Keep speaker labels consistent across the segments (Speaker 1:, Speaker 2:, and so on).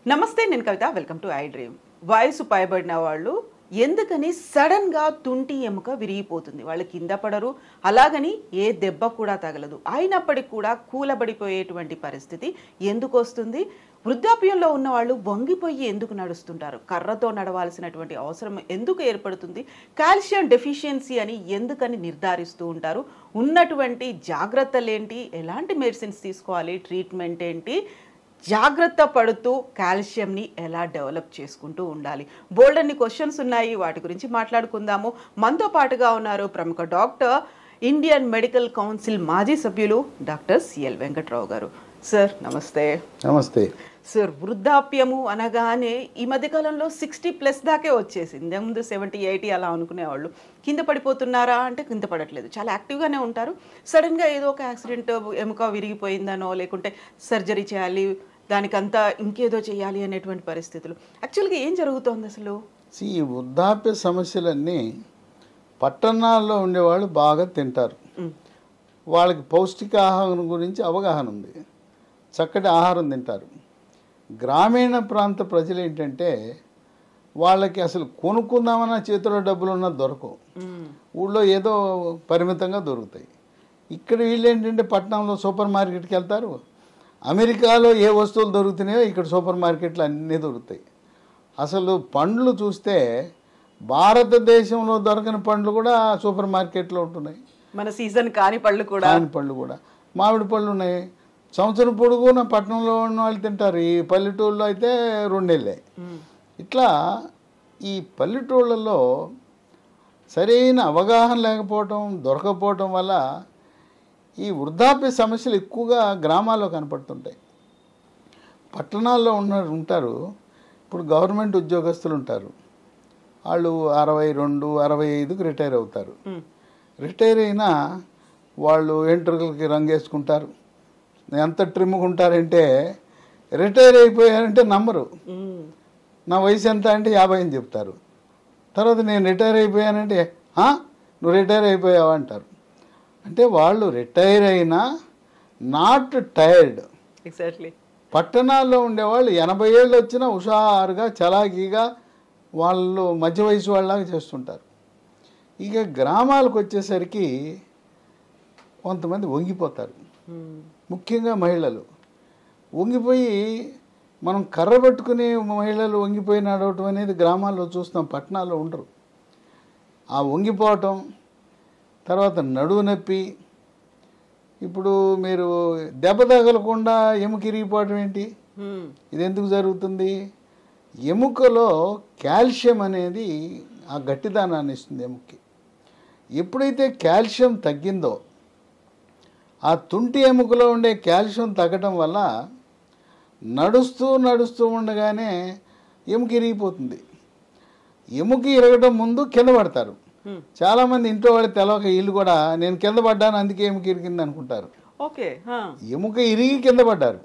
Speaker 1: నమస్తే, నేను Kavitha. Welcome to I dream. వయసు పైబడిన వాళ్ళు ఎందుకని సడన్గా తుంటి ఎముక విరిగిపోతుంది? వాళ్ళు కింద పడరు, అలాగని ఏ దెబ్బ కూడా తగలదు, అయినప్పటికీ కూడా కూలబడిపోయేటువంటి పరిస్థితి ఎందుకు వస్తుంది? వృద్ధాప్యంలో ఉన్న వాళ్ళు వంగిపోయి ఎందుకు నడుస్తుంటారు? కర్రతో నడవాల్సినటువంటి అవసరం ఎందుకు ఏర్పడుతుంది? కాల్షియం డెఫిషియన్సీ అని ఎందుకని నిర్ధారిస్తూ ఉంటారు? ఉన్నటువంటి జాగ్రత్తలు ఏంటి? ఎలాంటి మెడిసిన్స్ తీసుకోవాలి? ట్రీట్మెంట్ ఏంటి? జాగ్రత్త పడుతూ కాల్షియంని ఎలా డెవలప్ చేసుకుంటూ ఉండాలి? బోల్డ్ అన్ని క్వశ్చన్స్ ఉన్నాయి, వాటి గురించి మాట్లాడుకుందాము. మనతో పాటుగా ఉన్నారు ప్రముఖ డాక్టర్, ఇండియన్ మెడికల్ కౌన్సిల్ మాజీ సభ్యులు డాక్టర్ సిఎల్ వెంకట్రావు గారు. సార్ నమస్తే.
Speaker 2: నమస్తే
Speaker 1: సార్, వృద్ధాప్యము అనగానే ఈ మధ్యకాలంలో 60+ దాకే వచ్చేసింది. ముందు 70, 80 అలా అనుకునేవాళ్ళు. కింద పడిపోతున్నారా అంటే కింద పడట్లేదు, చాలా యాక్టివ్గానే ఉంటారు. సడన్గా ఏదో ఒక యాక్సిడెంట్, ఎముక విరిగిపోయిందనో లేకుంటే సర్జరీ చేయాలి, దానికంతా ఇంకేదో చేయాలి అనేటువంటి పరిస్థితులు. యాక్చువల్గా ఏం జరుగుతోంది అసలు?
Speaker 2: ఈ వృద్ధాప్య సమస్యలన్నీ పట్టణాల్లో ఉండేవాళ్ళు బాగా తింటారు. వాళ్ళకి పౌష్టికాహారం గురించి అవగాహన ఉంది, చక్కటి ఆహారం తింటారు. గ్రామీణ ప్రాంత ప్రజలు ఏంటంటే వాళ్ళకి అసలు కొనుక్కుందామన్న చేతిలో డబ్బులున్నా దొరకవు, ఊళ్ళో ఏదో పరిమితంగా దొరుకుతాయి. ఇక్కడ వీళ్ళు ఏంటంటే పట్టణంలో సూపర్ మార్కెట్కి వెళ్తారు. అమెరికాలో ఏ వస్తువులు దొరుకుతున్నాయో ఇక్కడ సూపర్ మార్కెట్లు అన్నీ దొరుకుతాయి. అసలు పండ్లు చూస్తే భారతదేశంలో దొరకని పండ్లు కూడా సూపర్ మార్కెట్లో ఉంటున్నాయి.
Speaker 1: మన సీజన్ కాని పళ్ళు కూడా
Speaker 2: మామిడి పళ్ళు ఉన్నాయి. సంవత్సరం పొడుగున పట్టణంలో ఉన్న వాళ్ళు తింటారు, ఈ పల్లెటూళ్ళలో అయితే 2 నెలలే. ఇట్లా ఈ పల్లెటూళ్ళల్లో సరైన అవగాహన లేకపోవటం, దొరకపోవటం వల్ల ఈ వృద్ధాప్య సమస్యలు ఎక్కువగా గ్రామాల్లో కనపడుతుంటాయి. పట్టణాల్లో ఉంటారు. ఇప్పుడు గవర్నమెంట్ ఉద్యోగస్తులు ఉంటారు, వాళ్ళు 62, 65కి రిటైర్ అవుతారు. రిటైర్ అయినా వాళ్ళు వెంట్రుకలకి రంగేసుకుంటారు. ఎంత ట్రిమ్గా ఉంటారంటే రిటైర్ అయిపోయారంటే నమ్మరు. నా వయసు ఎంత అంటే 50 అని చెప్తారు. తర్వాత నేను రిటైర్ అయిపోయానంటే నువ్వు రిటైర్ అయిపోయావా అంటారు. అంటే వాళ్ళు రిటైర్ అయినా నాట్ టైర్డ్.
Speaker 1: ఎగ్జాక్ట్లీ.
Speaker 2: పట్టణాల్లో ఉండేవాళ్ళు 80 ఏళ్ళు వచ్చినా హుషారుగా చలాకీగా వాళ్ళు మధ్య వయసు వాళ్ళలాగా చేస్తుంటారు. ఇక గ్రామాలకు వచ్చేసరికి కొంతమంది వంగిపోతారు, ముఖ్యంగా మహిళలు వంగిపోయి, మనం కర్ర పట్టుకుని మహిళలు వంగిపోయి నడవటం అనేది గ్రామాల్లో చూస్తాం, పట్టణాల్లో ఉండరు. ఆ వంగిపోవటం, తర్వాత నడువు నొప్పి. ఇప్పుడు మీరు దెబ్బ తగలకుండా ఎముక ఇరిగిపోవటం ఏంటి? ఇది ఎందుకు జరుగుతుంది? ఎముకలో కాల్షియం అనేది ఆ గట్టిదానాన్ని ఇస్తుంది ఎముకకి. ఎప్పుడైతే కాల్షియం తగ్గిందో, ఆ తుంటి ఎముకలో ఉండే కాల్షియం తగ్గటం వల్ల నడుస్తూ ఉండగానే ఎముక ఇరిగిపోతుంది. ఎముక ఇరగటం ముందు కింద పడతారు. చాలామంది ఇంట్లో వాళ్ళు తెలవక వీళ్ళు కూడా నేను కింద పడ్డాను అందుకే ఎముక ఇరిగింది అనుకుంటారు. ఎముక ఇరిగి కింద పడ్డారు.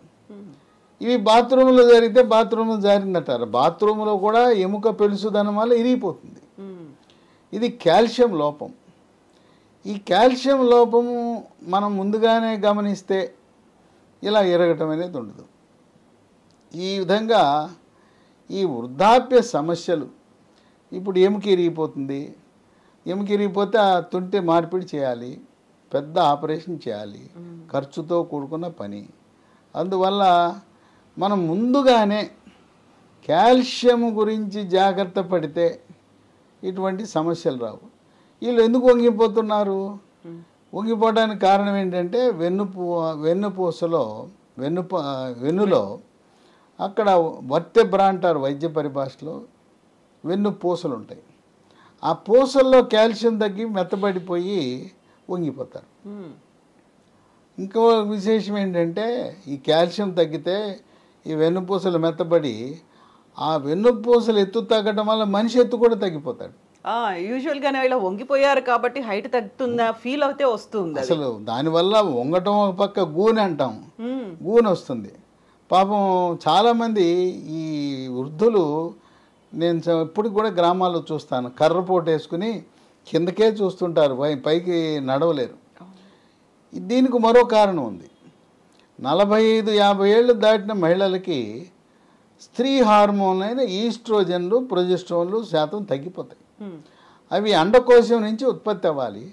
Speaker 2: ఇవి బాత్రూంలో జరిగితే బాత్రూంలో జారిందంటారు. బాత్రూంలో కూడా ఎముక పెలుసుదనం వల్ల ఇరిగిపోతుంది. ఇది కాల్షియం లోపం. ఈ కాల్షియం లోపము మనం ముందుగానే గమనిస్తే ఇలా ఇరగటం అనేది ఉండదు. ఈ విధంగా ఈ వృద్ధాప్య సమస్యలు, ఇప్పుడు ఎముక ఇరిగిపోతుంది, ఎముక ఇరిగిపోతే ఆ తుంటి మార్పిడి చేయాలి, పెద్ద ఆపరేషన్ చేయాలి, ఖర్చుతో కూడుకున్న పని. అందువల్ల మనం ముందుగానే కాల్షియం గురించి జాగ్రత్త పడితే ఇటువంటి సమస్యలు రావు. వీళ్ళు ఎందుకు వంగిపోతున్నారు? వంగిపోవడానికి కారణం ఏంటంటే వెన్నులో అక్కడ వర్టెబ్రా అంటారు వైద్య పరిభాషలో, వెన్నుపూసలు ఉంటాయి. ఆ పూసల్లో కాల్షియం తగ్గి మెత్తబడిపోయి వంగిపోతారు. ఇంకో విశేషం ఏంటంటే ఈ కాల్షియం తగ్గితే ఈ వెన్నుపూసలు మెత్తబడి ఆ వెన్నుపూసలు ఎత్తు తగ్గడం వల్ల మనిషి ఎత్తు కూడా తగ్గిపోతాడు.
Speaker 1: యూజువల్గానే ఇలా వంగిపోయారు కాబట్టి హైట్ తగ్గుతుందా ఫీల్ అయితే వస్తుంది.
Speaker 2: అసలు దానివల్ల వంగటం ఒక పక్క గూనె అంటాం, గూనె వస్తుంది. పాపం చాలామంది ఈ వృద్ధులు, నేను ఇప్పటికి కూడా గ్రామాల్లో చూస్తాను, కర్రపోటు వేసుకుని కిందకే చూస్తుంటారు, పైకి నడవలేరు. దీనికి మరో కారణం ఉంది. 45-50 ఏళ్ళు దాటిన మహిళలకి స్త్రీ హార్మోన్లు అయిన ఈస్ట్రోజన్లు ప్రొజెస్ట్రాన్లు శాతం తగ్గిపోతాయి. అవి అండకోశం నుంచి ఉత్పత్తి అవ్వాలి.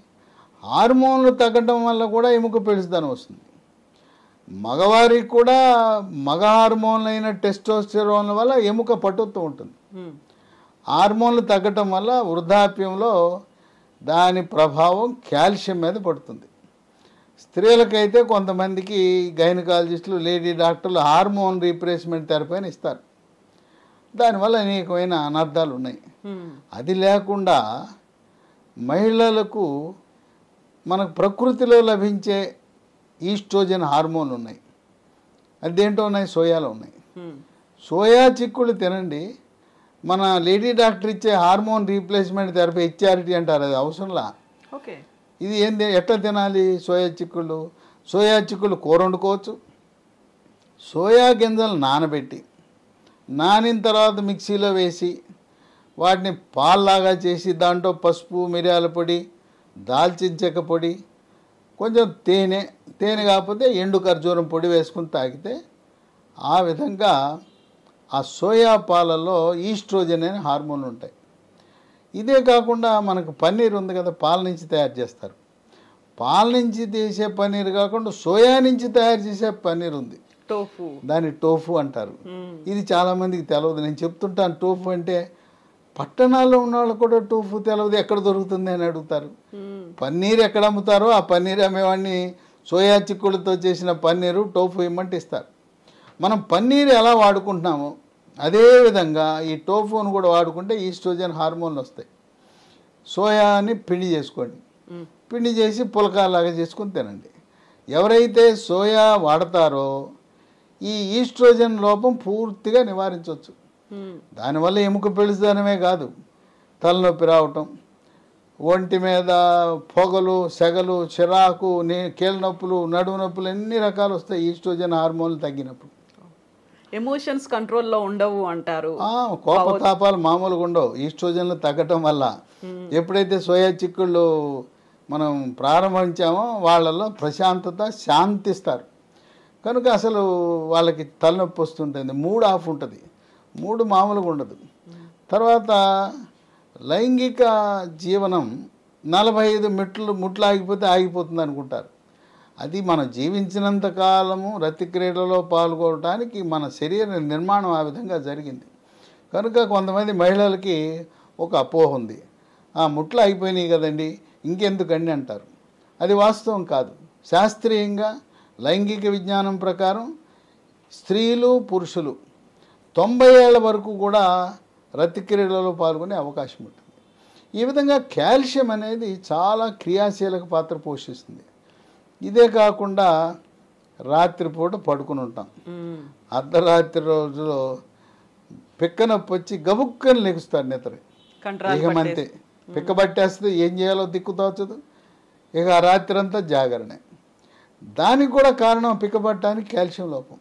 Speaker 2: హార్మోన్లు తగ్గడం వల్ల కూడా ఎముక పెళుసుదనం వస్తుంది. మగవారికి కూడా మగ హార్మోన్లు అయిన టెస్టోస్టెరాన్ల వల్ల ఎముక పటుత్వం ఉంటుంది. హార్మోన్లు తగ్గటం వల్ల వృద్ధాప్యంలో దాని ప్రభావం కాల్షియం మీద పడుతుంది. స్త్రీలకైతే కొంతమందికి గైనకాలజిస్టులు, లేడీ డాక్టర్లు హార్మోన్ రీప్లేస్మెంట్ థెరపీ అని ఇస్తారు. దానివల్ల అనేకమైన అనర్థాలు ఉన్నాయి. అది లేకుండా మహిళలకు మనకు ప్రకృతిలో లభించే ఈస్ట్రోజన్ హార్మోన్లు ఉన్నాయి. అదేంటో ఉన్నాయి, సోయాలో ఉన్నాయి. సోయా చిక్కుళ్ళు తినండి. మన లేడీ డాక్టర్ ఇచ్చే హార్మోన్ రీప్లేస్మెంట్ థెరపీ హెచ్ఆర్టీ అంటారు, అది అవసరంలా.
Speaker 1: ఓకే,
Speaker 2: ఇది ఏంది, ఎట్లా తినాలి? సోయా చిక్కుళ్ళు కూర వండుకోవచ్చు. సోయా గింజలు నానబెట్టి, నానిన తర్వాత మిక్సీలో వేసి వాటిని పాల్లాగా చేసి దాంట్లో పసుపు, మిరియాల పొడి, దాల్చిన చెక్క పొడి, కొంచెం తేనె కాకపోతే ఎండు ఖర్జూరం పొడి వేసుకుని తాగితే ఆ విధంగా ఆ సోయా పాలలో ఈస్ట్రోజన్ అనే హార్మోన్లు ఉంటాయి. ఇదే కాకుండా మనకు పన్నీర్ ఉంది కదా, పాల నుంచి తయారు చేస్తారు. పాల నుంచి చేసే పన్నీర్ కాకుండా సోయా నుంచి తయారు చేసే పన్నీర్ ఉంది,
Speaker 1: టోఫు. దాన్ని
Speaker 2: టోఫు అంటారు. ఇది చాలామందికి తెలియదు. నేను చెప్తుంటాను టోఫు అంటే. పట్టణాల్లో ఉన్న వాళ్ళు కూడా టోఫు తెలియదు, ఎక్కడ దొరుకుతుంది అని అడుగుతారు. పన్నీర్ ఎక్కడ అమ్ముతారో ఆ పన్నీర్ అమ్మేవాడిని సోయా చిక్కులతో చేసిన పన్నీరు టోఫు ఇమ్మంటే ఇస్తారు. మనం పన్నీర్ ఎలా వాడుకుంటున్నామో అదేవిధంగా ఈ టోఫును కూడా వాడుకుంటే ఈస్ట్రోజన్ హార్మోన్లు వస్తాయి. సోయాని పిండి చేసుకోండి, పిండి చేసి పులకాలాగా చేసుకుని తినండి. ఎవరైతే సోయా వాడతారో ఈ ఈస్ట్రోజన్ లోపం పూర్తిగా నివారించవచ్చు. దానివల్ల ఎముక పెళుసుదనమే కాదు, తలనొప్పి రావటం, ఒంటి మీద పొగలు, సెగలు, చిరాకు, కీళ్ళ నొప్పులు, నడుము నొప్పులు ఎన్ని రకాలు వస్తాయి ఈస్ట్రోజన్ హార్మోన్లు తగ్గినప్పుడు.
Speaker 1: ఎమోషన్స్ కంట్రోల్లో ఉండవు అంటారు.
Speaker 2: కోపతాపాలు మామూలుగా ఉండవు ఈస్ట్రోజన్లు తగ్గటం వల్ల. ఎప్పుడైతే సోయా చిక్కుళ్ళు మనం ప్రారంభించామో వాళ్ళల్లో ప్రశాంతత, శాంతిస్తారు. కనుక అసలు వాళ్ళకి తలనొప్పి వస్తుంటుంది, మూడ్ ఆఫ్ ఉంటుంది, మూడు మామూలుగా ఉండదు. తర్వాత లైంగిక జీవనం 45 ముట్లు ఆగిపోతే ఆగిపోతుంది అనుకుంటారు. అది మనం జీవించినంత కాలము రతి క్రీడలో పాల్గొనడానికి మన శరీర నిర్మాణం ఆ విధంగా జరిగింది. కనుక కొంతమంది మహిళలకి ఒక అపోహ ఉంది, ఆ ముట్లు అయిపోయినాయి కదండి ఇంకెందుకండి అంటారు. అది వాస్తవం కాదు. శాస్త్రీయంగా లైంగిక విజ్ఞానం ప్రకారం స్త్రీలు, పురుషులు 90 ఏళ్ల వరకు కూడా రతి క్రీడలో పాల్గొనే అవకాశం ఉంటుంది. ఈ విధంగా కాల్షియం అనేది చాలా క్రియాశీలక పాత్ర పోషిస్తుంది. ఇదే కాకుండా రాత్రిపూట పడుకుని ఉంటాం, అర్ధరాత్రి రోజులో పిక్క నొప్పి వచ్చి గబుక్కని లెగుస్తారు నిద్ర. ఇకమంతే పిక్క పట్టేస్తే ఏం చేయాలో దిక్కు తోచదు. ఇక ఆ రాత్రి అంతా జాగరణే. దానికి కూడా కారణం పిక్క పట్టడానికి కాల్షియం లోపం.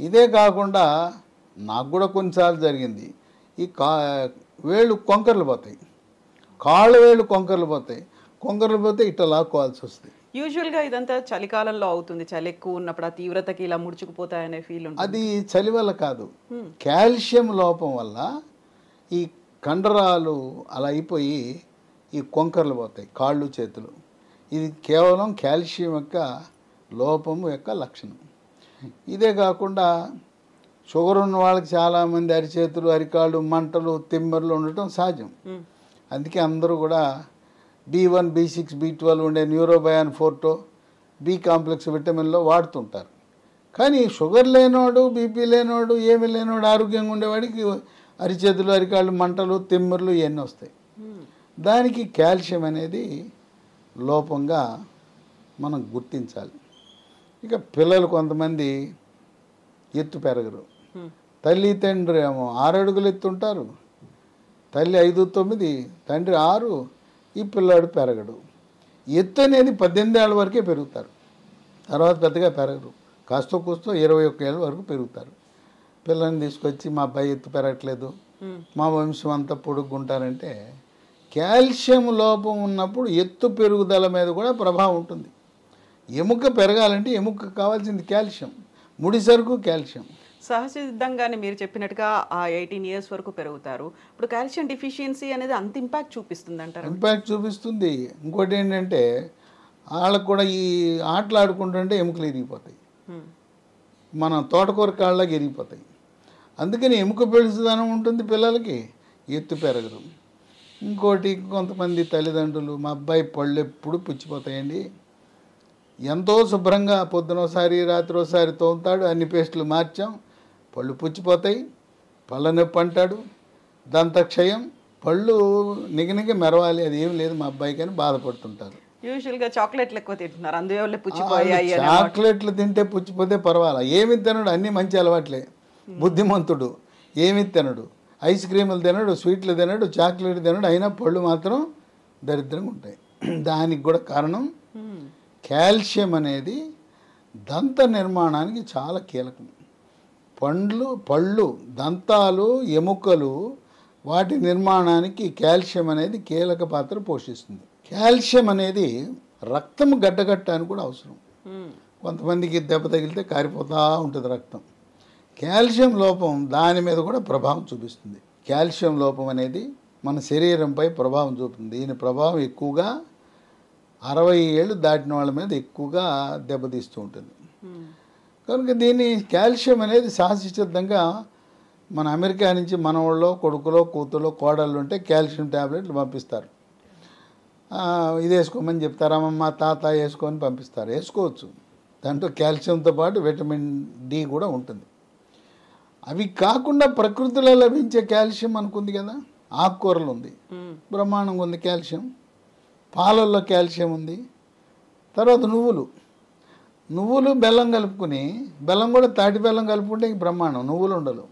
Speaker 2: ఇదే కాకుండా నాకు కూడా కొన్నిసార్లు జరిగింది, ఈ వేళ్ళు కొంకర్లు పోతాయి, కాళ్ళు వేళ్ళు కొంకర్లు పోతే ఇట్లా లాక్కోవాల్సి వస్తుంది.
Speaker 1: యూజువల్గా ఇదంతా చలికాలంలో అవుతుంది, చలి ఎక్కువ ఉన్నప్పుడు ఆ తీవ్రతకి ఇలా ముడుచుకుపోతాయనే ఫీల్ ఉంటుంది.
Speaker 2: అది చలి వల్ల కాదు, కాల్షియం లోపం వల్ల ఈ కండరాలు అలా అయిపోయి ఈ కొంకర్లు పోతాయి, కాళ్ళు చేతులు. ఇది కేవలం కాల్షియం యొక్క లోపం యొక్క లక్షణం. ఇదే కాకుండా షుగర్ ఉన్న వాళ్ళకి చాలామంది అరిచేతులు, అరికాళ్ళు, మంటలు, తిమ్మెరలు ఉండటం సహజం. అందుకే అందరూ కూడా B1, B6, B12 ఉండే న్యూరోబయాన్ ఫోర్టో, బి కాంప్లెక్స్ విటమిన్లో వాడుతుంటారు. కానీ షుగర్ లేనివాడు, బీపీ లేనివాడు, ఏమీ లేనివాడు ఆరోగ్యంగా ఉండేవాడికి అరిచేతులు, అరికాళ్ళు, మంటలు, తిమ్మెరలు ఇవన్నీ వస్తాయి. దానికి కాల్షియం అనేది లోపంగా మనం గుర్తించాలి. ఇక పిల్లలు కొంతమంది ఎత్తు పెరగరు, తల్లి తండ్రి ఏమో 6 అడుగులు ఎత్తుంటారు, తల్లి 5, 9, తండ్రి 6, ఈ పిల్లాడు పెరగడు. ఎత్తు అనేది 18 ఏళ్ళ వరకే పెరుగుతారు, తర్వాత పెద్దగా పెరగరు. కాస్త కూస్తో 21 ఏళ్ళ వరకు పెరుగుతారు. పిల్లల్ని తీసుకొచ్చి మా అబ్బాయి ఎత్తు పెరగట్లేదు, మా వంశం అంతా పొడుగుంటారంటే కాల్షియం లోపం ఉన్నప్పుడు ఎత్తు పెరుగుదల మీద కూడా ప్రభావం ఉంటుంది. ఎముక పెరగాలంటే ఎముక కావాల్సింది కాల్షియం, ముడి సరుకు కాల్షియం.
Speaker 1: సహజసిద్ధంగానే మీరు చెప్పినట్టుగా ఆ 18 ఇయర్స్ వరకు పెరుగుతారు. ఇప్పుడు కాల్షియం డిఫిషియన్సీ అనేది అంత ఇంపాక్ట్ చూపిస్తుంది అంటారు.
Speaker 2: ఇంపాక్ట్ చూపిస్తుంది. ఇంకోటి ఏంటంటే వాళ్ళకు కూడా ఈ ఆటలు ఆడుకుంటుంటే ఎముకలు ఇరిగిపోతాయి, మన తోటకూర కాళ్ళకి ఇరిగిపోతాయి. అందుకని ఎముక పెళుసుదనం ఉంటుంది పిల్లలకి, ఎత్తు పెరగరు. ఇంకోటి కొంతమంది తల్లిదండ్రులు మా అబ్బాయి పళ్ళు ఎప్పుడు పుచ్చిపోతాయండి, ఎంతో శుభ్రంగా పొద్దునోసారి రాత్రి ఒకసారి తోముతాడు, అన్ని పేస్టులు మార్చాం, పళ్ళు పుచ్చిపోతాయి, పళ్ళ నొప్పి అంటాడు, దంతక్షయం, పళ్ళు నిగనిగ మెరవాలి, అది ఏం లేదు మా అబ్బాయికి అని బాధపడుతుంటారు.
Speaker 1: యూజువల్గా చాక్లెట్లు ఎక్కువ తింటున్నారు, అందువల్ల పుచ్చిపోయాయి.
Speaker 2: చాక్లెట్లు తింటే పుచ్చిపోతే పర్వాలా, ఏమి తినడు, అన్నీ మంచి అలవాట్లే, బుద్ధిమంతుడు, ఏమి తినడు, ఐస్ క్రీములు తినడు, స్వీట్లు తినడు, చాక్లెట్ తినడు, అయినా పళ్ళు మాత్రం దరిద్రంగా ఉంటాయి. దానికి కూడా కారణం కాల్షియం అనేది దంత నిర్మాణానికి చాలా కీలకం. పళ్ళు, దంతాలు, ఎముకలు, వాటి నిర్మాణానికి కాల్షియం అనేది కీలక పాత్ర పోషిస్తుంది. కాల్షియం అనేది రక్తం గడ్డగట్టడానికి కూడా అవసరం. కొంతమందికి దెబ్బ తగిలితే కారిపోతూ ఉంటుంది రక్తం. కాల్షియం లోపం దాని మీద కూడా ప్రభావం చూపిస్తుంది. కాల్షియం లోపం అనేది మన శరీరంపై ప్రభావం చూపుతుంది. దీని ప్రభావం ఎక్కువగా 60 ఏళ్ళు దాటిన వాళ్ళ మీద ఎక్కువగా దెబ్బతీస్తూ ఉంటుంది. కనుక దీన్ని కాల్షియం అనేది సహజసిద్ధంగా మన అమెరికా నుంచి మన వాళ్ళో కొడుకులో కూతులో కోడళ్ళు ఉంటే కాల్షియం ట్యాబ్లెట్లు పంపిస్తారు. ఇది వేసుకోమని చెప్తారు, అమ్మమ్మ తాత వేసుకొని పంపిస్తారు. వేసుకోవచ్చు, దాంట్లో కాల్షియంతో పాటు విటమిన్ డి కూడా ఉంటుంది. అవి కాకుండా ప్రకృతిలో లభించే కాల్షియం అనుకుంది కదా, ఆకుకూరలు ఉంది, బ్రహ్మాండంగా ఉంది కాల్షియం, పాలల్లో కాల్షియం ఉంది. తర్వాత నువ్వులు బెల్లం కలుపుకుని, బెల్లం కూడా తాటి బెల్లం కలుపుకుంటే ఇంక బ్రహ్మాండం, నువ్వులు ఉండలు.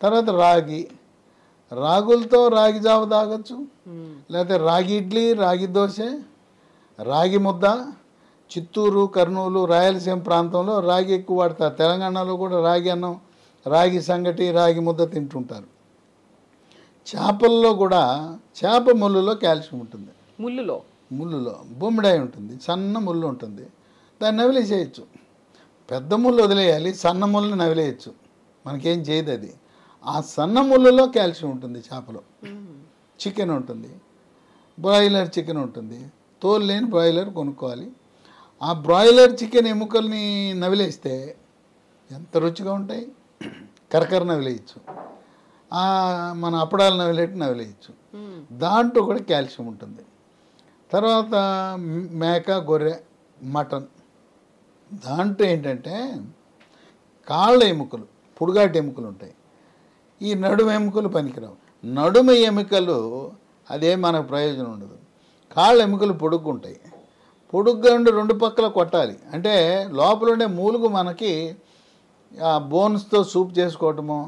Speaker 2: తర్వాత రాగులతో రాగి జావ తాగొచ్చు, లేకపోతే రాగి ఇడ్లీ, రాగి దోశ, రాగి ముద్ద. చిత్తూరు, కర్నూలు, రాయలసీమ ప్రాంతంలో రాగి ఎక్కువ వాడతారు. తెలంగాణలో కూడా రాగి అన్నం, రాగి సంగటి, రాగి ముద్ద తింటుంటారు. చేపల్లో కూడా చేప ముళ్ళులో కాల్షియం ఉంటుంది. ముళ్ళులో బొమ్మిడాయి ఉంటుంది, సన్న ముళ్ళు ఉంటుంది, దాన్ని నవిలేసేయచ్చు. పెద్ద ముళ్ళు వదిలేయాలి, సన్న ముళ్ళు నవిలేయచ్చు, మనకేం చేయదు అది. ఆ సన్న ముళ్ళులో కాల్షియం ఉంటుంది. చేపలో చికెన్ ఉంటుంది, బ్రాయిలర్ చికెన్ ఉంటుంది, తోలు లేని బ్రాయిలర్ కొనుక్కోవాలి. ఆ బ్రాయిలర్ చికెన్ ఎముకల్ని నవిలేస్తే ఎంత రుచిగా ఉంటాయి. కరకర నవిలేయచ్చు, మన అప్పడాలు నవిలేయచ్చు, దాంట్లో కూడా కాల్షియం ఉంటుంది. తర్వాత మేక, గొర్రె, మటన్, దాంట్లో ఏంటంటే కాళ్ళ ఎముకలు, పొడుగాటి ఎముకలు ఉంటాయి. ఈ నడుము ఎముకలు పనికిరావు. నడుము ఎముకలు అదే మనకు ప్రయోజనం ఉండదు. కాళ్ళ ఎముకలు పొడుగ్గుంటాయి, పొడుగ్గా ఉండి రెండు పక్కల కొట్టాలి. అంటే లోపల ఉండే మూలుగు మనకి ఆ బోన్స్తో సూప్ చేసుకోవటము,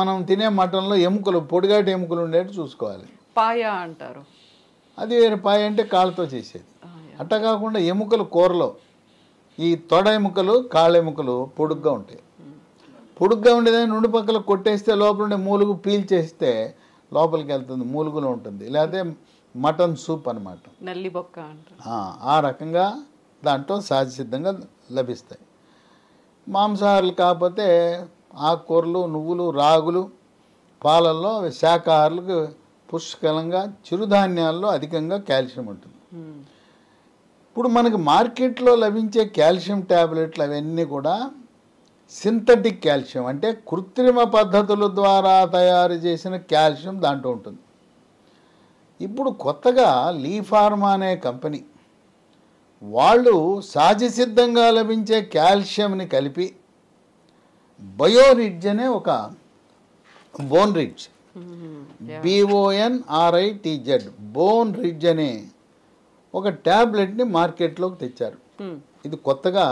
Speaker 2: మనం తినే మటన్లో ఎముకలు, పొడిగాటి ఎముకలు ఉండేట్టు చూసుకోవాలి.
Speaker 1: పాయ అంటారు,
Speaker 2: అది వేరే. పాయ అంటే కాళ్ళతో చేసేది. అట్టా కాకుండా ఎముకలు కూరలో ఈ తొడ ఎముకలు, కాళ్ళ ఎముకలు పొడుగ్గా ఉంటాయి. పొడుగ్గా ఉండేదాన్ని రెండు పక్కల కొట్టేస్తే లోపల ఉండే మూలుగు పీల్చేస్తే లోపలికి వెళ్తుంది, మూలుగులో ఉంటుంది. లేకపోతే మటన్ సూప్ అనమాట,
Speaker 1: నల్లిబొక్క అంటారు.
Speaker 2: ఆ రకంగా దాంట్లో సహజసిద్ధంగా లభిస్తాయి. మాంసాహారులు కాకపోతే ఆకుకూరలు, నువ్వులు, రాగులు, పాలల్లో శాకాహారులకు పుష్కలంగా, చిరుధాన్యాల్లో అధికంగా కాల్షియం ఉంటుంది. ఇప్పుడు మనకి మార్కెట్లో లభించే కాల్షియం ట్యాబ్లెట్లు అవన్నీ కూడా సింథటిక్ కాల్షియం, అంటే కృత్రిమ పద్ధతుల ద్వారా తయారు చేసిన కాల్షియం దాంట్లో ఉంటుంది. ఇప్పుడు కొత్తగా లీ ఫార్మా అనే కంపెనీ వాళ్ళు సహజసిద్ధంగా లభించే కాల్షియంని కలిపి బయోరిడ్జ్ అనే ఒక bone ridge, BONRIDZ, bone ridge అనే ఒక ట్యాబ్లెట్ని మార్కెట్లోకి తెచ్చారు. ఇది కొత్తగా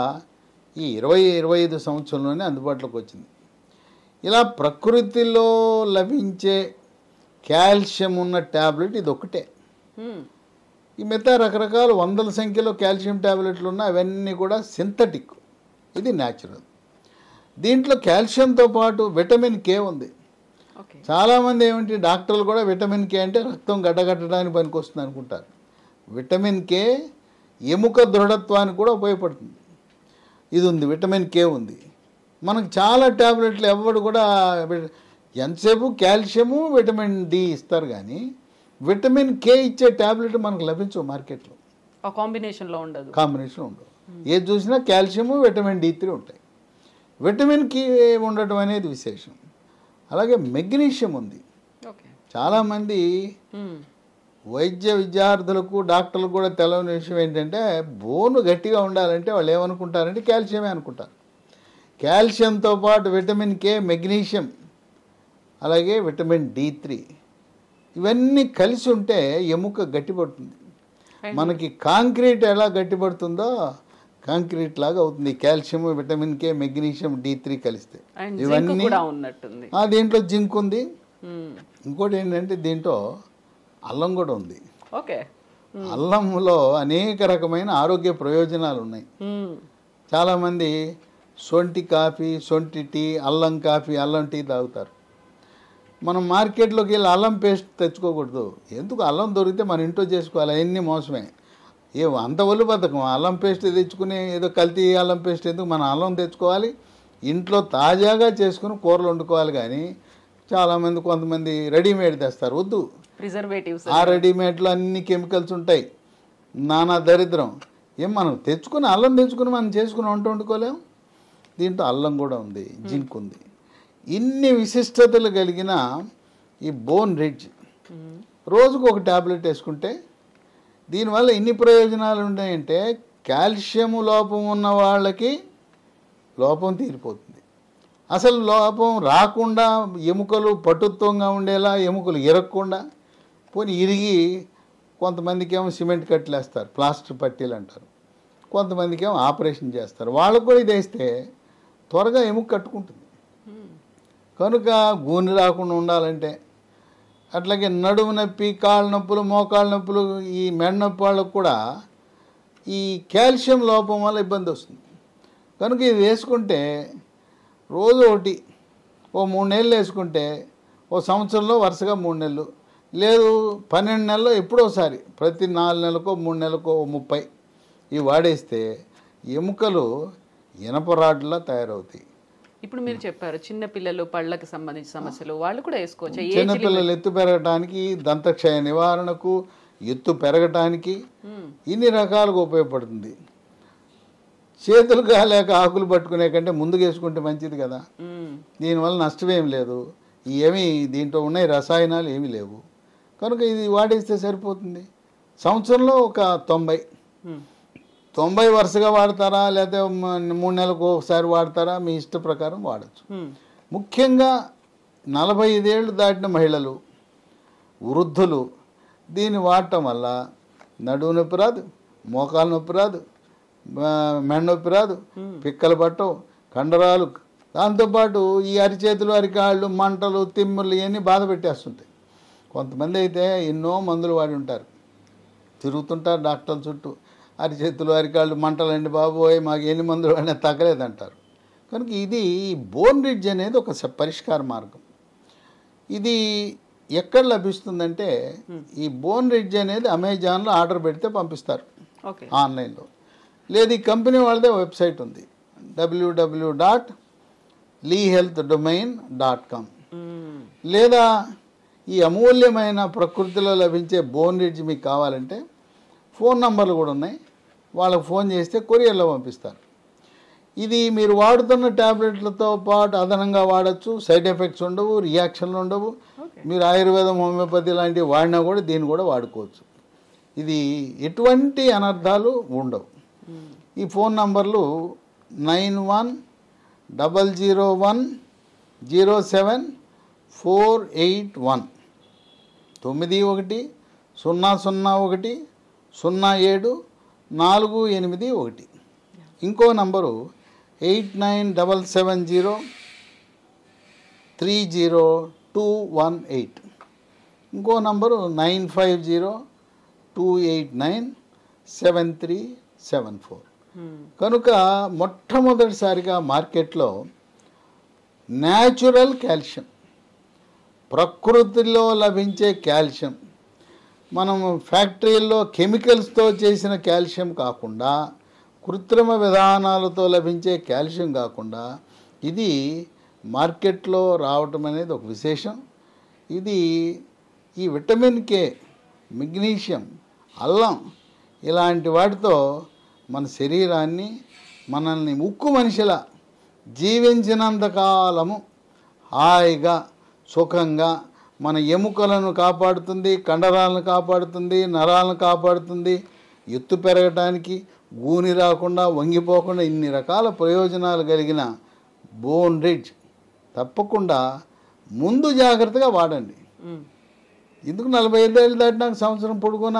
Speaker 2: ఈ 20-25 సంవత్సరంలోనే అందుబాటులోకి వచ్చింది. ఇలా ప్రకృతిలో లభించే కాల్షియం ఉన్న ట్యాబ్లెట్ ఇది ఒకటే. ఈ మిగతా రకరకాల వందల సంఖ్యలో కాల్షియం ట్యాబ్లెట్లు ఉన్న అవన్నీ కూడా సింథటిక్, ఇది న్యాచురల్. దీంట్లో కాల్షియంతో పాటు విటమిన్ కే ఉంది. చాలామంది ఏమిటి డాక్టర్లు కూడా విటమిన్ కే అంటే రక్తం గడ్డగట్టడానికి పనికొస్తుంది అనుకుంటారు. విటమిన్ కే ఎముక దృఢత్వానికి కూడా ఉపయోగపడుతుంది. ఇది ఉంది, విటమిన్ కే ఉంది. మనకు చాలా ట్యాబ్లెట్లు ఎవరు కూడా ఎంతసేపు కాల్షియము విటమిన్ డి ఇస్తారు, కానీ విటమిన్ కే ఇచ్చే ట్యాబ్లెట్ మనకు లభించవు మార్కెట్లో.
Speaker 1: కాంబినేషన్లో ఉండదు.
Speaker 2: ఏది చూసినా కాల్షియము విటమిన్ D3 ఉంటాయి. విటమిన్ కే ఉండటం అనేది విశేషం. అలాగే మెగ్నీషియం ఉంది. చాలామంది వైద్య విద్యార్థులకు డాక్టర్లకు కూడా తెలవని విషయం ఏంటంటే బోను గట్టిగా ఉండాలంటే వాళ్ళు ఏమనుకుంటారంటే కాల్షియమే అనుకుంటారు. కాల్షియంతో పాటు విటమిన్ కే, మెగ్నీషియం, అలాగే విటమిన్ D3 ఇవన్నీ కలిసి ఉంటే ఎముక గట్టిపడుతుంది. మనకి కాంక్రీట్ ఎలా గట్టిపడుతుందో కాంక్రీట్ లాగా అవుతుంది calcium, vitamin K, magnesium, D3 కలిస్తే. ఇవన్నీ దీంట్లో జింక్ ఉంది. ఇంకోటి ఏంటంటే దీంట్లో అల్లం కూడా ఉంది. అల్లంలో అనేక రకమైన ఆరోగ్య ప్రయోజనాలు ఉన్నాయి. చాలామంది సొంటి కాఫీ, సొంటి టీ, అల్లం కాఫీ, అల్లం టీ తాగుతారు. మనం మార్కెట్లోకి వెళ్ళి అల్లం పేస్ట్ తెచ్చుకోకూడదు. ఎందుకు? అల్లం దొరికితే మన ఇంట్లో చేసుకోవాలి. అవన్నీ మోసమే. అంత ఒళ్ళు బద్ధకం. అల్లం పేస్ట్ తెచ్చుకుని ఏదో కల్తీ అల్లం పేస్ట్ ఎందుకు? మన అల్లం తెచ్చుకోవాలి, ఇంట్లో తాజాగా చేసుకుని కూరలు వండుకోవాలి. కానీ చాలామంది కొంతమంది రెడీమేడ్ తెస్తారు. వద్దు,
Speaker 1: ప్రిజర్వేటివ్స్.
Speaker 2: ఆ రెడీమేడ్లో అన్ని కెమికల్స్ ఉంటాయి, నానా దరిద్రం. మనం తెచ్చుకుని అల్లం తెచ్చుకుని మనం చేసుకుని వంట వండుకోలేం. దీంట్లో అల్లం కూడా ఉంది, జింక్ ఉంది. ఇన్ని విశిష్టతలు కలిగిన ఈ బోన్ రిడ్జ్ రోజుకు ఒక ట్యాబ్లెట్ వేసుకుంటే దీనివల్ల ఇన్ని ప్రయోజనాలు ఉన్నాయంటే కాల్షియం లోపం ఉన్న వాళ్ళకి లోపం తీరిపోతుంది. అసలు లోపం రాకుండా ఎముకలు పటుత్వంగా ఉండేలా, ఎముకలు ఇరగకుండా, పోనీ ఇరిగి కొంతమందికి ఏమో సిమెంట్ కట్టలేస్తారు, ప్లాస్టర్ పట్టీలు అంటారు, కొంతమందికి ఏమో ఆపరేషన్ చేస్తారు. వాళ్ళకు కూడా ఇది వేస్తే త్వరగా ఎముక కట్టుకుంటుంది. కనుక గూని రాకుండా ఉండాలంటే, అట్లాగే నడుము నొప్పి, కాళ్ళ నొప్పులు, మోకాళ్ళ నొప్పులు, ఈ మెడ నొప్పి వాళ్ళకు కూడా ఈ కాల్షియం లోపం వల్ల ఇబ్బంది వస్తుంది. కనుక ఇది వేసుకుంటే రోజు ఒకటి 3 నెలలు వేసుకుంటే సంవత్సరంలో వరుసగా 3 నెలలు, లేదు 12 నెలల్లో ఎప్పుడోసారి, ప్రతి 4 నెలలకో 3 నెలలకో 30 ఇవి వాడేస్తే ఎముకలు ఇనపరాడ్లా తయారవుతాయి.
Speaker 1: ఇప్పుడు మీరు చెప్పారు చిన్నపిల్లలు పళ్ళకి సంబంధించిన సమస్యలు వాళ్ళు కూడా వేసుకోవచ్చు.
Speaker 2: చిన్నపిల్లలు ఎత్తు పెరగటానికి, దంతక్షయ నివారణకు, ఎత్తు పెరగటానికి ఇన్ని రకాలుగా ఉపయోగపడుతుంది. చేతులు కాలేక ఆకులు పట్టుకునే కంటే ముందుకు వేసుకుంటే మంచిది కదా. దీనివల్ల నష్టమేం లేదు. దీంట్లో ఉన్నాయి రసాయనాలు ఏమీ లేవు. కనుక ఇది వాడేస్తే సరిపోతుంది. సంవత్సరంలో ఒక 90 వరుసగా వాడతారా, లేకపోతే 3 నెలలకు ఒకసారి వాడతారా, మీ ఇష్ట ప్రకారం వాడచ్చు. ముఖ్యంగా 45 ఏళ్ళు దాటిన మహిళలు, వృద్ధులు దీన్ని వాడటం వల్ల నడుము నొప్పి రాదు, మోకాలు నొప్పి రాదు, మెడ నొప్పి రాదు, పిక్కలు పట్టవు, కండరాలు, దాంతోపాటు ఈ అరిచేతులు, అరికాళ్ళు, మంటలు, తిమ్ములు ఇవన్నీ బాధ పెట్టేస్తుంటాయి. కొంతమంది అయితే ఎన్నో మందులు వాడి ఉంటారు, తిరుగుతుంటారు డాక్టర్ల చుట్టూ. అరిచేతులు, అరికాళ్ళు మంటలండి బాబోయ్, మాకు ఎన్ని మందులు వాడినా తగ్గలేదంటారు. కనుక ఇది బోన్ రిడ్జ్ అనేది ఒక పరిష్కార మార్గం. ఇది ఎక్కడ లభిస్తుందంటే ఈ బోన్ రిడ్జ్ అనేది అమెజాన్లో ఆర్డర్ పెడితే పంపిస్తారు ఆన్లైన్లో. లేదు ఈ కంపెనీ వాళ్ళదే వెబ్సైట్ ఉంది, www.leehealthdomain.com. లేదా ఈ అమూల్యమైన ప్రకృతిలో లభించే బోన్ రిడ్జ్ మీకు కావాలంటే ఫోన్ నంబర్లు కూడా ఉన్నాయి, వాళ్ళకు ఫోన్ చేస్తే కొరియర్లో పంపిస్తారు. ఇది మీరు వాడుతున్న ట్యాబ్లెట్లతో పాటు అదనంగా వాడచ్చు, సైడ్ ఎఫెక్ట్స్ ఉండవు, రియాక్షన్లు ఉండవు. మీరు ఆయుర్వేదం, హోమియోపతి లాంటివి వాడినా కూడా దీన్ని కూడా వాడుకోవచ్చు. ఇది ఎటువంటి అనర్థాలు ఉండవు. ఈ ఫోన్ నంబర్లు 9100107481 9100107481. ఇంకో నంబరు 8977030218. ఇంకో నంబరు 9502897374. కనుక మొట్టమొదటిసారిగా మార్కెట్లో న్యాచురల్ కాల్షియం, ప్రకృతిలో లభించే కాల్షియం, మనం ఫ్యాక్టరీల్లో కెమికల్స్తో చేసిన కాల్షియం కాకుండా, కృత్రిమ విధానాలతో లభించే కాల్షియం కాకుండా ఇది మార్కెట్లో రావటం అనేది ఒక విశేషం. ఇది ఈ విటమిన్ కే, మెగ్నీషియం, అల్లం ఇలాంటి వాటితో మన శరీరాన్ని, మనల్ని ఉక్కు మనిషిలా జీవించినంతకాలము హాయిగా సుఖంగా మన ఎముకలను కాపాడుతుంది, కండరాలను కాపాడుతుంది, నరాలను కాపాడుతుంది, ఎత్తు పెరగటానికి, గూని రాకుండా, వంగిపోకుండా ఇన్ని రకాల ప్రయోజనాలు కలిగిన బోన్ రిడ్జ్ తప్పకుండా ముందు జాగ్రత్తగా వాడండి. ఎందుకు 45 ఏళ్ళు దాటినాక సంవత్సరం పొడుగున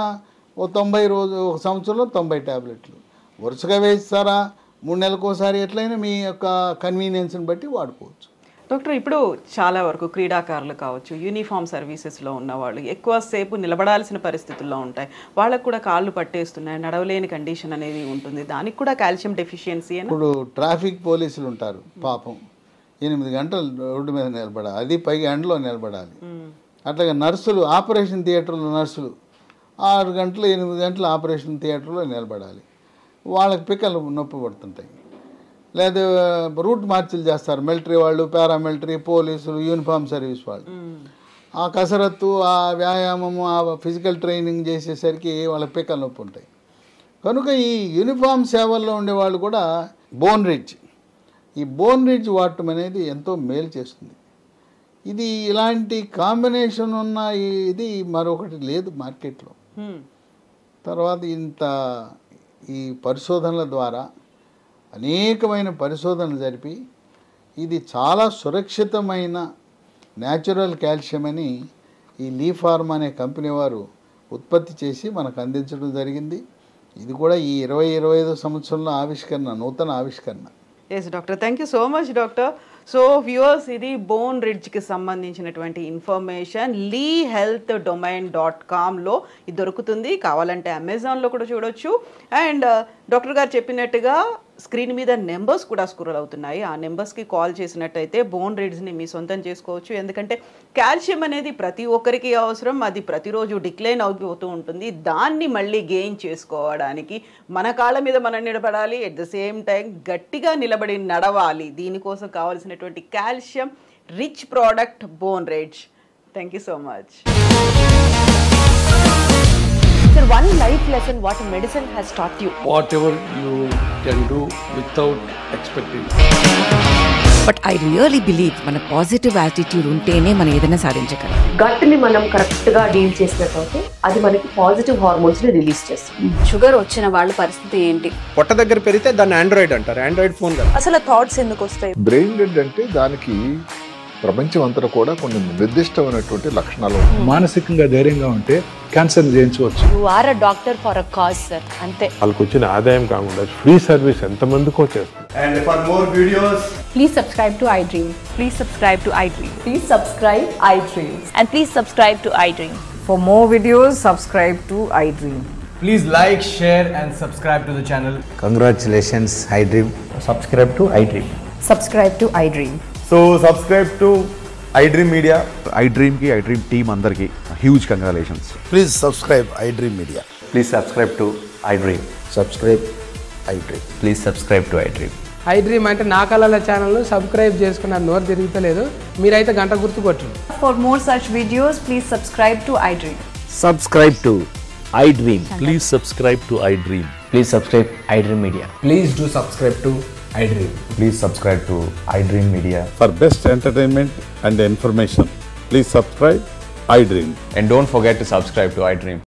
Speaker 2: ఒక 90 రోజు, ఒక సంవత్సరంలో 90 ట్యాబ్లెట్లు వరుసగా వేస్తారా, 3 నెలలకోసారి ఎట్లయినా మీ యొక్క కన్వీనియన్స్ని బట్టి వాడుకోవచ్చు.
Speaker 1: డాక్టర్, ఇప్పుడు చాలా వరకు క్రీడాకారులు కావచ్చు, యూనిఫామ్ సర్వీసెస్లో ఉన్నవాళ్ళు ఎక్కువసేపు నిలబడాల్సిన పరిస్థితుల్లో ఉంటాయి. వాళ్ళకు కూడా కాళ్ళు పట్టేస్తున్నాయి, నడవలేని కండిషన్ అనేది ఉంటుంది. దానికి కూడా కాల్షియం డెఫిషియన్సీ.
Speaker 2: ఇప్పుడు ట్రాఫిక్ పోలీసులు ఉంటారు పాపం, 8 గంటలు రోడ్డు మీద నిలబడాలి, అది పైగా ఎండలో నిలబడాలి. అట్లాగే నర్సులు, ఆపరేషన్ థియేటర్లో నర్సులు 6 గంటలు 8 గంటలు ఆపరేషన్ థియేటర్లో నిలబడాలి. వాళ్ళకి పిక్కలు నొప్పి పడుతుంటాయి. లేదా రూట్ మార్చిలు చేస్తారు మిలిటరీ వాళ్ళు, పారామిలిటరీ, పోలీసులు, యూనిఫామ్ సర్వీస్ వాళ్ళు. ఆ కసరత్తు, ఆ వ్యాయామము, ఆ ఫిజికల్ ట్రైనింగ్ చేసేసరికి వాళ్ళకి పిక్కలు నొప్పి ఉంటాయి. కనుక ఈ యూనిఫామ్ సేవల్లో ఉండేవాళ్ళు కూడా బోన్ రిడ్జ్, ఈ బోన్ రిడ్జ్ వాడటం అనేది ఎంతో మేలు చేస్తుంది. ఇది ఇలాంటి కాంబినేషన్ ఉన్న ఇది మరొకటి లేదు మార్కెట్లో. తర్వాత ఈ పరిశోధనల ద్వారా అనేకమైన పరిశోధనలు జరిపి ఇది చాలా సురక్షితమైన న్యాచురల్ కాల్షియం అని ఈ లీ ఫార్మా అనే కంపెనీ వారు ఉత్పత్తి చేసి మనకు అందించడం జరిగింది. ఇది కూడా ఈ 20-25 సంవత్సరంలో ఆవిష్కరణ, నూతన ఆవిష్కరణ.
Speaker 1: Yes doctor, thank you so much doctor. So viewers, ఇది బోన్ రిడ్జ్కి సంబంధించినటువంటి ఇన్ఫర్మేషన్ leehealthdomain.comలో ఇది దొరుకుతుంది. కావాలంటే అమెజాన్లో కూడా చూడొచ్చు. అండ్ డాక్టర్ గారు చెప్పినట్టుగా స్క్రీన్ మీద నెంబర్స్ కూడా స్క్రోల్ అవుతున్నాయి. ఆ నెంబర్స్కి కాల్ చేసినట్టయితే బోన్ రిడ్జ్ని మీ సొంతం చేసుకోవచ్చు. ఎందుకంటే కాల్షియం అనేది ప్రతి ఒక్కరికి అవసరం, అది ప్రతిరోజు డిక్లైన్ అవుతూ ఉంటుంది. దాన్ని మళ్ళీ గెయిన్ చేసుకోవడానికి మన కాళ్ళ మీద మనం నిలబడాలి, ఎట్ ద సేమ్ టైం గట్టిగా నిలబడి నడవాలి. దీనికోసం కావాల్సినటువంటి calcium rich product bone ridge. Thank you so much.
Speaker 3: Sir, one life lesson what medicine has taught you.
Speaker 4: Whatever you can do without expecting.
Speaker 5: But I really believe మన positive attitude ఉంటేనే మనం ఏదైనా సాధించగలం.
Speaker 3: గట్ ని మనం correct గా deal చేసినట్లయితే అది మనకి పాజిటివ్ హార్మోన్స్ ని రిలీజ్ చేస్తుంది.
Speaker 6: షుగర్ వచ్చిన వాళ్ళ పరిస్థితి ఏంటి?
Speaker 7: పొట్ట దగ్గర పెరిగితే దాన్ని ఆండ్రాయిడ్ అంటారు, ఆండ్రాయిడ్ ఫోన్ కదా.
Speaker 3: అసలు థాట్స్ ఎందుకు వస్తాయి?
Speaker 8: బ్రెయిన్ డెడ్ అంటే దానికి ప్రపంచం అంతా కూడా కొన్ని నిర్దిష్టమైనటువంటి లక్షణాలు.
Speaker 9: మానసికంగా ధైర్యంగా ఉంటే క్యాన్సర్ జయించవచ్చు.
Speaker 3: You are a doctor for a cause sir, అంతే.
Speaker 10: వాళ్ళకి వచ్చిన ఆదాయం కాకుండా ఫ్రీ సర్వీస్ ఎంతమందికో చేస్తారు.
Speaker 7: And for more videos,
Speaker 6: Please subscribe to iDream. Please subscribe to iDream.
Speaker 3: Please subscribe iDream.
Speaker 6: And please subscribe to iDream.
Speaker 11: For more videos, subscribe to iDream.
Speaker 7: please like, share and subscribe to the channel.
Speaker 12: Congratulations, iDream.
Speaker 7: Subscribe to iDream.
Speaker 11: Subscribe to iDream.
Speaker 7: So subscribe to iDream Media.
Speaker 8: iDream కి iDream team అందరికి huge congratulations.
Speaker 12: Please subscribe iDream Media.
Speaker 7: Please subscribe to iDream.
Speaker 12: Subscribe iDream.
Speaker 7: Please subscribe to iDream.
Speaker 11: iDream అంటే నా కళల channel subscribe చేసుకున్న నోరు తిరుగుతలేదు, మీరైతే గంట గుర్తు కొట్టండి.
Speaker 6: For more such videos, please subscribe to iDream.
Speaker 12: Subscribe to iDream.
Speaker 10: Please subscribe to iDream.
Speaker 7: Please subscribe iDream Media.
Speaker 11: Please do subscribe to iDream.
Speaker 12: Please subscribe to iDream Media.
Speaker 9: For best entertainment and information, please subscribe iDream.
Speaker 7: And don't forget to subscribe to iDream.